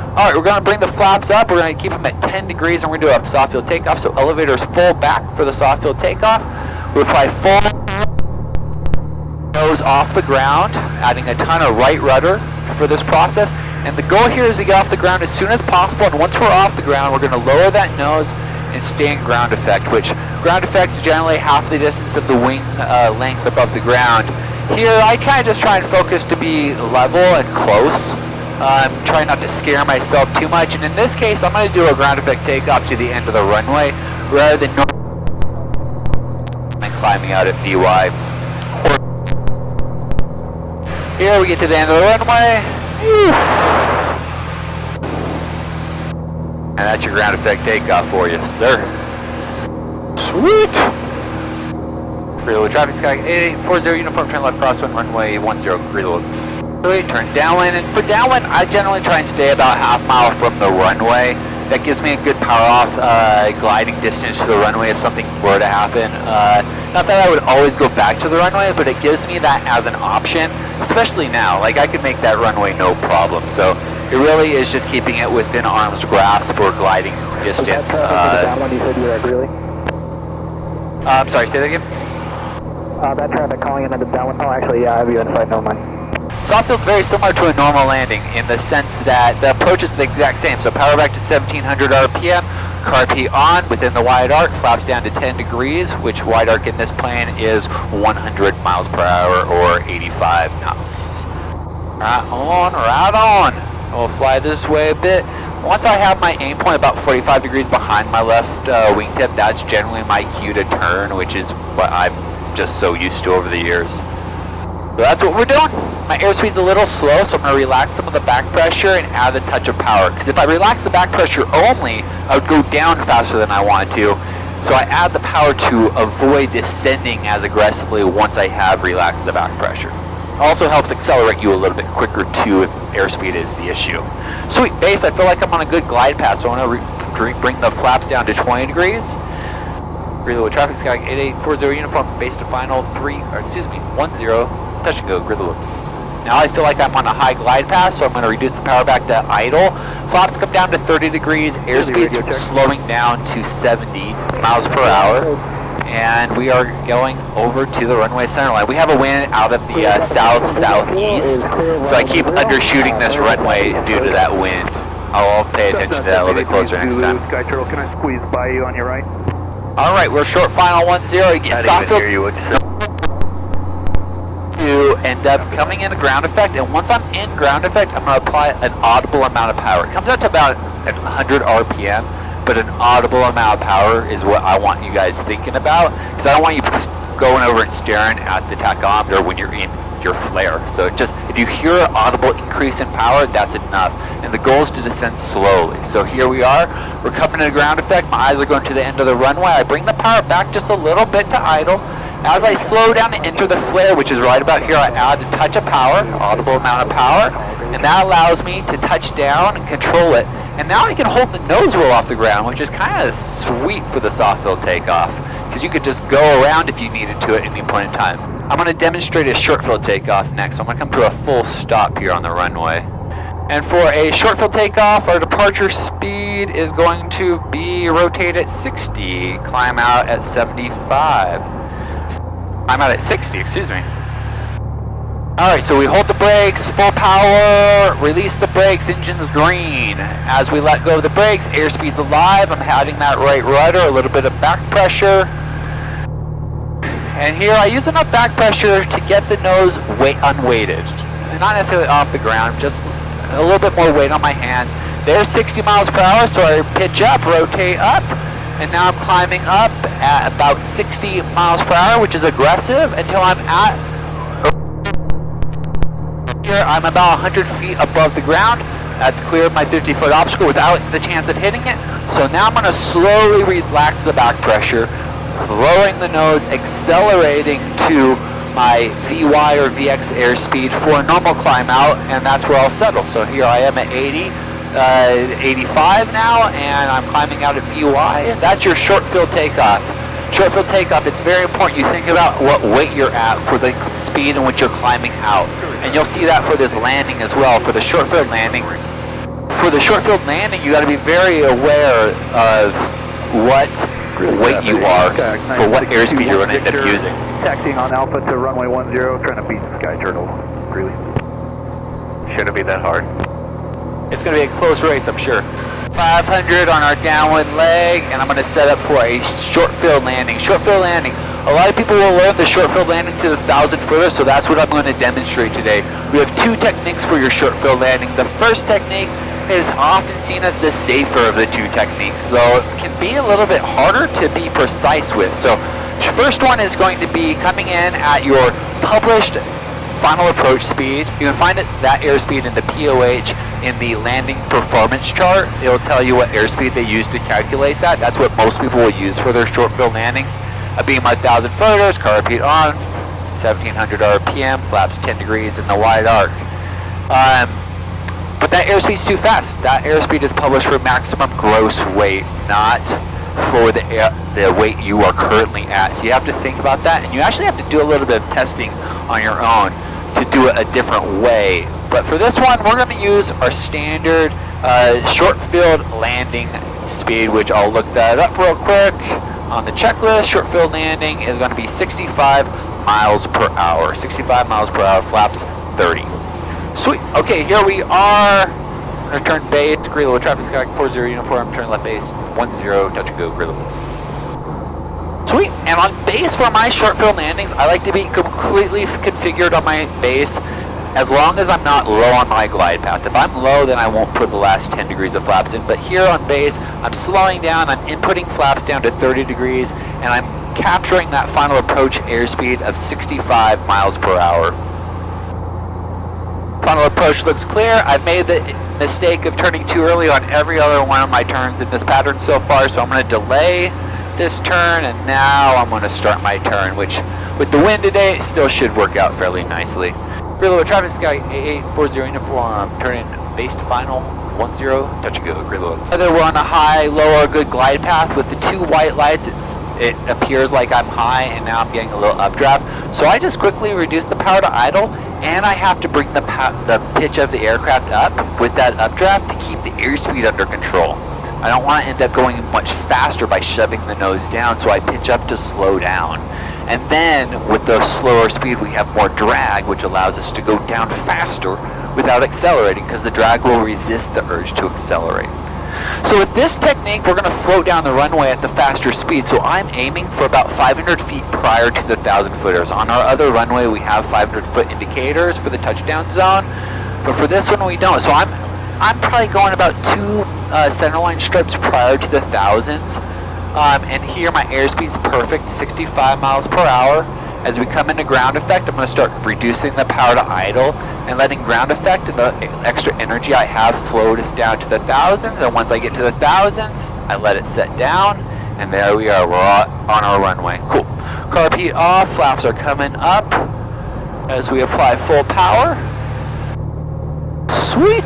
Alright, we're going to bring the flaps up. We're going to keep them at 10 degrees and we're going to do a soft field takeoff. So elevator's full back for the soft field takeoff. We apply full nose off the ground, adding a ton of right rudder for this process. And the goal here is to get off the ground as soon as possible. And once we're off the ground, we're going to lower that nose and stay in ground effect, which ground effect is generally half the distance of the wing length above the ground. Here, I kind of just try and focus to be level and close. I'm trying not to scare myself too much, and in this case, I'm going to do a ground effect takeoff to the end of the runway rather than climbing out at VY. Here we get to the end of the runway. And that's your ground effect takeoff for you, sir. Sweet! Reload traffic sky 8840 uniform turn left crosswind runway 10 reload. Turn downwind, and for downwind I generally try and stay about half mile from the runway. That gives me a good power off gliding distance to the runway if something were to happen. Not that I would always go back to the runway, but it gives me that as an option, especially now. Like I could make that runway no problem. So it really is just keeping it within arm's grasp or gliding distance. Downwind, you said you were really? I'm sorry, say that again? That traffic calling in at the downwind. Oh, actually, yeah, I have you inside, no mind. Soft field's very similar to a normal landing in the sense that the approach is the exact same. So power back to 1700 RPM, car P on within the wide arc, flaps down to 10 degrees, which wide arc in this plane is 100 miles per hour or 85 knots. Right on. We'll fly this way a bit. Once I have my aim point about 45 degrees behind my left wingtip, that's generally my cue to turn, which is what I'm just so used to over the years. So that's what we're doing. My airspeed's a little slow, so I'm going to relax some of the back pressure and add a touch of power. Because if I relax the back pressure only, I would go down faster than I wanted to. So I add the power to avoid descending as aggressively once I have relaxed the back pressure. Also helps accelerate you a little bit quicker too if airspeed is the issue. Sweet base, I feel like I'm on a good glide path, so I'm going to bring the flaps down to 20 degrees. Reload traffic sky 8840 uniform base to final 10, touch and go, grid the loop. Now I feel like I'm on a high glide path, so I'm going to reduce the power back to idle. Flaps come down to 30 degrees, airspeed's slowing down to 70 miles per hour. And we are going over to the runway center line. We have a wind out of the south-southeast, so I keep undershooting this runway due to that wind. I'll pay attention to that a little bit closer next time. Sky Turtle, can I squeeze by you on your right? Alright, we're short final 1-0. You get soft field to end up coming into ground effect, and once I'm in ground effect, I'm going to apply an audible amount of power. It comes out to about 100 RPM. But an audible amount of power is what I want you guys thinking about, because I don't want you going over and staring at the tachometer when you're in your flare. So if you hear an audible increase in power, that's enough. And the goal is to descend slowly. So here we are, we're coming into ground effect, my eyes are going to the end of the runway, I bring the power back just a little bit to idle. As I slow down to enter the flare, which is right about here, I add a touch of power, audible amount of power, and that allows me to touch down and control it. And now I can hold the nose wheel off the ground, which is kind of sweet for the soft field takeoff, because you could just go around if you needed to at any point in time. I'm going to demonstrate a short field takeoff next, so I'm going to come to a full stop here on the runway. And for a short field takeoff, our departure speed is going to be rotate at 60, climb out at 75. I'm out at 60, excuse me. Alright, so we hold the brakes, full power, release the brakes, engine's green. As we let go of the brakes, airspeed's alive, I'm adding that right rudder, a little bit of back pressure. And here I use enough back pressure to get the nose unweighted. Not necessarily off the ground, just a little bit more weight on my hands. There's 60 miles per hour, so I pitch up, rotate up, and now I'm climbing up at about 60 miles per hour, which is aggressive, until I'm at I'm about 100 feet above the ground. That's cleared my 50-foot obstacle without the chance of hitting it. So now I'm going to slowly relax the back pressure, lowering the nose, accelerating to my VY or VX airspeed for a normal climb out, and that's where I'll settle. So here I am at 85 now, and I'm climbing out at VY. That's your short field takeoff. Short field takeoff, it's very important you think about what weight you're at for the speed in which you're climbing out. And you'll see that for this landing as well, for the short field landing. For for the short field landing, you got to be very aware of what weight you are for what airspeed you're going to end up using. Taxiing on Alpha to runway 10, trying to beat Sky Turtle. Really? Shouldn't be that hard. It's going to be a close race, I'm sure. 500 on our downwind leg, and I'm going to set up for a short field landing. Short field landing. A lot of people will learn the short field landing to the 1,000 footer, so that's what I'm going to demonstrate today. We have two techniques for your short field landing. The first technique is often seen as the safer of the two techniques, though it can be a little bit harder to be precise with. So the first one is going to be coming in at your published final approach speed. You can find that airspeed in the POH in the landing performance chart. It'll tell you what airspeed they use to calculate that. That's what most people will use for their short field landing. Being my 1,000 footers, car repeat on, 1,700 RPM, flaps 10 degrees in the wide arc. But that airspeed's too fast. That airspeed is published for maximum gross weight, not for the weight you are currently at. So you have to think about that, and you actually have to do a little bit of testing on your own to do it a different way. But for this one, we're going to use our standard short field landing speed, which I'll look that up real quick. On the checklist, short field landing is going to be 65 miles per hour. 65 miles per hour, flaps 30. Sweet. Okay, here we are. I'm going to turn base, green level traffic sky 40 uniform, turn left base 10, touch and go, green level. Sweet. And on base for my short field landings, I like to be completely configured on my base as long as I'm not low on my glide path. If I'm low, then I won't put the last 10 degrees of flaps in. But here on base, I'm slowing down, I'm inputting flaps down to 30 degrees, and I'm capturing that final approach airspeed of 65 miles per hour. Final approach looks clear. I've made the mistake of turning too early on every other one of my turns in this pattern so far, so I'm going to delay this turn, and now I'm going to start my turn, which with the wind today, it still should work out fairly nicely. Real traffic sky 8840 uniform, turning base to final 10, touch and go, grid load. Whether we're on a high, low, or good glide path with the two white lights, it appears like I'm high and now I'm getting a little updraft. So I just quickly reduce the power to idle, and I have to bring the pitch of the aircraft up with that updraft to keep the airspeed under control. I don't want to end up going much faster by shoving the nose down, so I pitch up to slow down. And then with the slower speed, we have more drag, which allows us to go down faster without accelerating, because the drag will resist the urge to accelerate. So with this technique, we're going to float down the runway at the faster speed. So I'm aiming for about 500 feet prior to the 1,000 footers. On our other runway, we have 500 foot indicators for the touchdown zone, but for this one, we don't. So I'm probably going about 2 centerline stripes prior to the 1000s. And here my airspeed's perfect, 65 miles per hour. As we come into ground effect, I'm going to start reducing the power to idle and letting ground effect and the extra energy I have float us down to the 1000s. And once I get to the 1000s, I let it set down, and there we are, we're on our runway. Cool. Carb heat off, flaps are coming up as we apply full power. Sweet.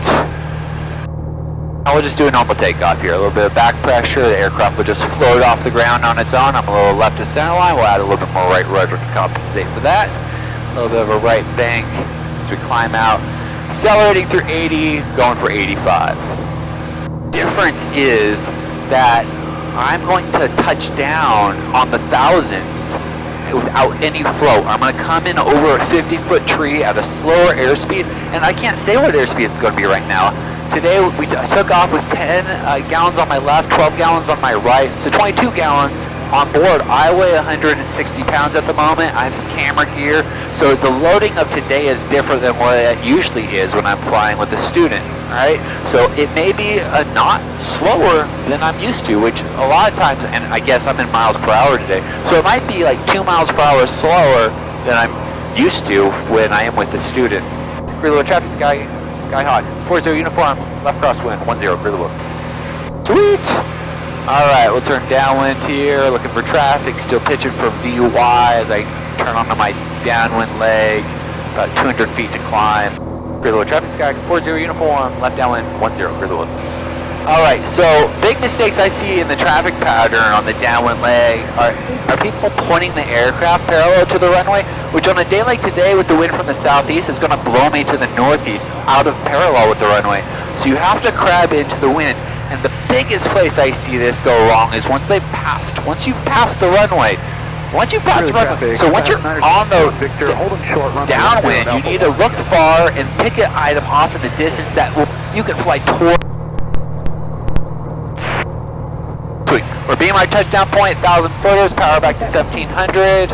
Now we'll just do a normal takeoff here. A little bit of back pressure. The aircraft will just float off the ground on its own. I'm a little left to center line. We'll add a little bit more right rudder to compensate for that. A little bit of a right bank as we climb out. Accelerating through 80, going for 85. Difference is that I'm going to touch down on the 1000s without any float. I'm going to come in over a 50-foot tree at a slower airspeed, and I can't say what airspeed it's going to be right now. Today we took off with 10 gallons on my left, 12 gallons on my right, so 22 gallons on board. I weigh 160 pounds at the moment. I have some camera gear, so the loading of today is different than what it usually is when I'm flying with a student. Alright, so it may be a knot slower than I'm used to, which a lot of times, and I guess I'm in miles per hour today, so it might be like 2 miles per hour slower than I'm used to when I am with the student. Real traffic sky hot, 40 uniform, left crosswind, 10, clear the book. Sweet! Alright, we'll turn downwind here, looking for traffic, still pitching for VY as I turn onto my downwind leg, about 200 feet to climb. Clear the traffic sky, 40 uniform, left downwind, 10, clear the book. Alright, so big mistakes I see in the traffic pattern on the downwind leg are people pointing the aircraft parallel to the runway, which on a day like today with the wind from the southeast is going to blow me to the northeast out of parallel with the runway. So you have to crab into the wind. And the biggest place I see this go wrong is once you've passed the runway. Once you pass the runway, so once you're on the downwind, you need to look far and pick an item off in the distance that you can fly toward. Sweet. We're being my touchdown point, 1,000 photos, power back to 1700,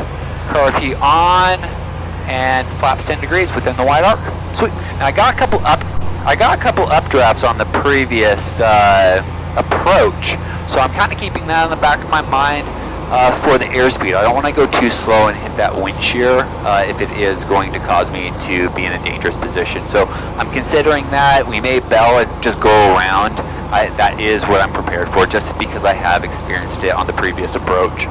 RP on, and flaps 10 degrees within the wide arc. Sweet. And I got a couple updrafts on the previous approach, so I'm kind of keeping that in the back of my mind for the airspeed. I don't want to go too slow and hit that wind shear if it is going to cause me to be in a dangerous position. So I'm considering that. We may bell and just go around. That is what I'm prepared for, just because I have experienced it on the previous approach.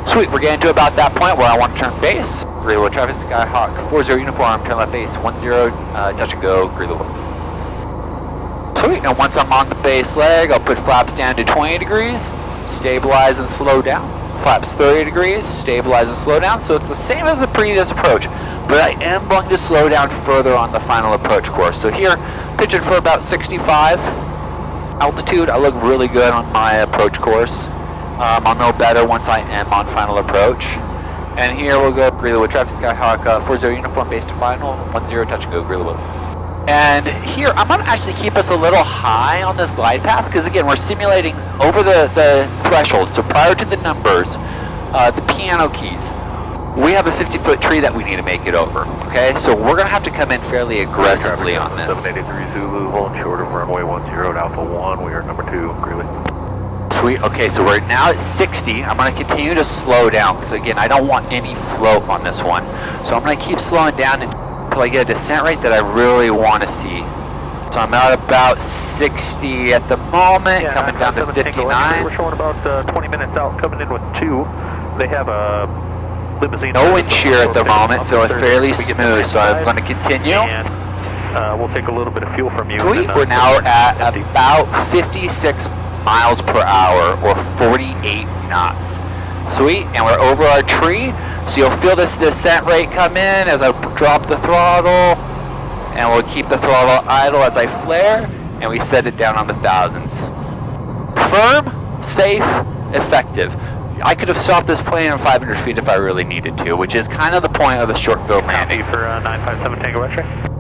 Sweet, we're getting to about that point where I want to turn base. Greenwood traffic, Skyhawk 40 uniform, turn left base, 10, touch and go, Greenwood. Sweet, and once I'm on the base leg, I'll put flaps down to 20 degrees, stabilize and slow down. Flaps 30 degrees, stabilize and slow down. So it's the same as the previous approach, but I am going to slow down further on the final approach course. So here, pitching for about 65 altitude. I look really good on my approach course. I'll know better once I am on final approach. And here we'll go Greenwood traffic, Skyhawk 40 uniform base to final, 10 touch and go, Greenwood. And here, I'm going to actually keep us a little high on this glide path, because again, we're simulating over the threshold. So prior to the numbers, the piano keys, we have a 50-foot tree that we need to make it over, okay? So we're going to have to come in fairly aggressively on this. 783 Zulu, holding short of runway 10 at Alpha 1, we are number 2, Greeley. Sweet, okay, so we're now at 60. I'm going to continue to slow down, because again, I don't want any float on this one. So I'm going to keep slowing down until I get a descent rate that I really want to see. So I'm at about 60 at the moment, coming down to 59. We're showing about 20 minutes out, coming in with 2. They have a limousine. No wind shear at the moment, feeling fairly smooth, so I'm going to continue. And we'll take a little bit of fuel from you. Sweet, we're now at about 56 miles per hour, or 48 knots. Sweet, and we're over our tree, so you'll feel this descent rate come in as I drop the throttle, and we'll keep the throttle idle as I flare, and we set it down on the thousands. Firm, safe, effective. I could have stopped this plane at 500 feet if I really needed to, which is kind of the point of a short field landing. For 957 Tango X-ray.